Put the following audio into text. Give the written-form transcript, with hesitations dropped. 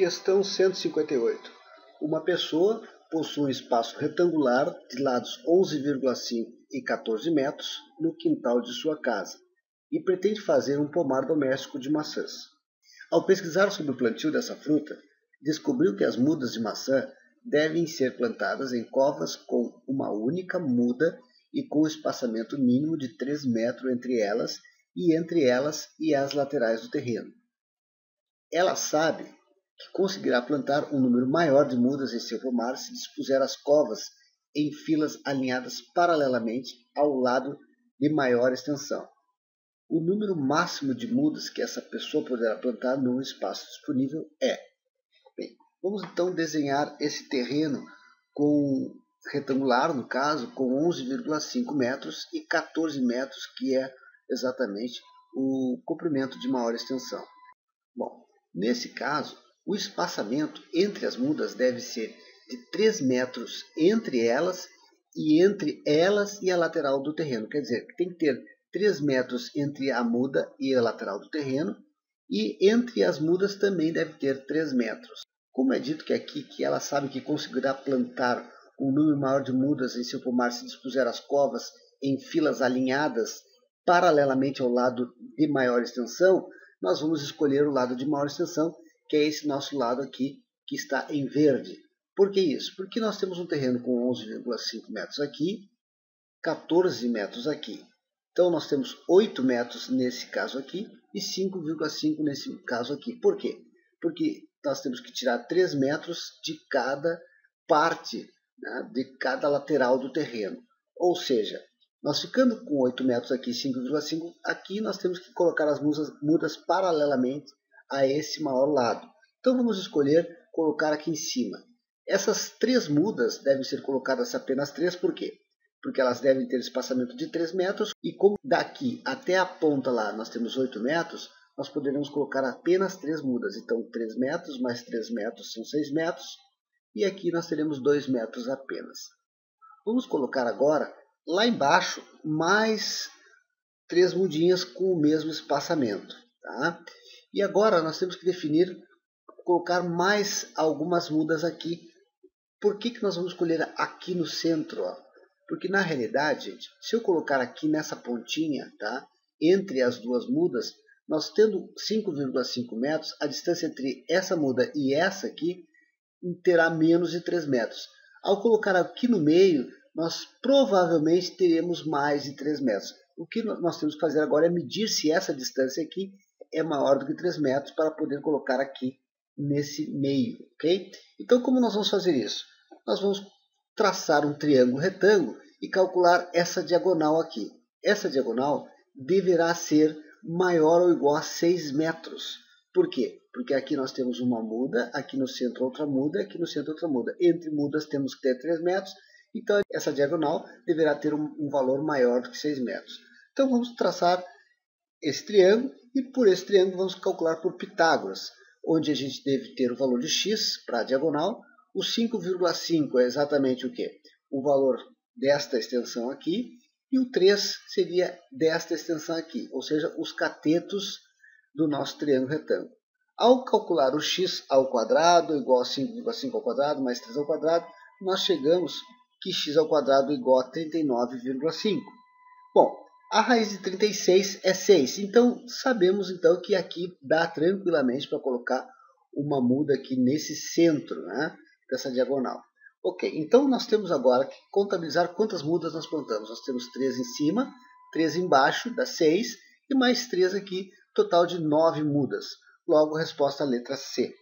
Questão 158. Uma pessoa possui um espaço retangular de lados 11,5 e 14 metros no quintal de sua casa e pretende fazer um pomar doméstico de maçãs. Ao pesquisar sobre o plantio dessa fruta, descobriu que as mudas de maçã devem ser plantadas em covas com uma única muda e com espaçamento mínimo de 3 metros entre elas e as laterais do terreno. Ela sabe que conseguirá plantar um número maior de mudas em seu pomar se dispuser as covas em filas alinhadas paralelamente ao lado de maior extensão. O número máximo de mudas que essa pessoa poderá plantar no espaço disponível é... Bem, vamos então desenhar esse terreno retangular, no caso, com 11,5 metros e 14 metros, que é exatamente o comprimento de maior extensão. Bom, nesse caso, o espaçamento entre as mudas deve ser de 3 metros entre elas e a lateral do terreno. Quer dizer, tem que ter 3 metros entre a muda e a lateral do terreno, e entre as mudas também deve ter 3 metros. Como é dito que aqui que ela sabe que conseguirá plantar um número maior de mudas em seu pomar se dispuser as covas em filas alinhadas paralelamente ao lado de maior extensão, nós vamos escolher o lado de maior extensão, que é esse nosso lado aqui, que está em verde. Por que isso? Porque nós temos um terreno com 11,5 metros aqui, 14 metros aqui. Então nós temos 8 metros nesse caso aqui e 5,5 nesse caso aqui. Por quê? Porque nós temos que tirar 3 metros de cada parte, né, de cada lateral do terreno. Ou seja, nós ficando com 8 metros aqui, 5,5 aqui, nós temos que colocar as mudas paralelamente a esse maior lado. Então vamos escolher colocar aqui em cima. Essas 3 mudas devem ser colocadas apenas 3, por quê? Porque elas devem ter espaçamento de 3 metros, e como daqui até a ponta lá nós temos 8 metros, nós poderemos colocar apenas 3 mudas. Então 3 metros mais 3 metros são 6 metros, e aqui nós teremos 2 metros apenas. Vamos colocar agora lá embaixo mais 3 mudinhas com o mesmo espaçamento. Tá? E agora nós temos que definir, colocar mais algumas mudas aqui. Por que nós vamos escolher aqui no centro? Ó? Porque na realidade, gente, se eu colocar aqui nessa pontinha, tá? Entre as duas mudas, nós tendo 5,5 metros, a distância entre essa muda e essa aqui terá menos de 3 metros. Ao colocar aqui no meio, nós provavelmente teremos mais de 3 metros. O que nós temos que fazer agora é medir se essa distância aqui é maior do que 3 metros para poder colocar aqui nesse meio, ok? Então, como nós vamos fazer isso? Nós vamos traçar um triângulo retângulo e calcular essa diagonal aqui. Essa diagonal deverá ser maior ou igual a 6 metros. Por quê? Porque aqui nós temos uma muda, aqui no centro outra muda, aqui no centro outra muda. Entre mudas temos que ter 3 metros, então essa diagonal deverá ter um valor maior do que 6 metros. Então vamos traçar esse triângulo e por esse triângulo vamos calcular por Pitágoras, onde a gente deve ter o valor de x para a diagonal. O 5,5 é exatamente o quê? O valor desta extensão aqui, e o 3 seria desta extensão aqui, ou seja, os catetos do nosso triângulo retângulo. Ao calcular o x ao quadrado igual a 5,5 ao quadrado mais 3 ao quadrado, nós chegamos que x ao quadrado igual a 39,5. Bom, a raiz de 36 é 6, então sabemos então que aqui dá tranquilamente para colocar uma muda aqui nesse centro, né, dessa diagonal. Ok, então nós temos agora que contabilizar quantas mudas nós plantamos. Nós temos 3 em cima, 3 embaixo, dá 6, e mais 3 aqui, total de 9 mudas. Logo, a resposta é a letra C.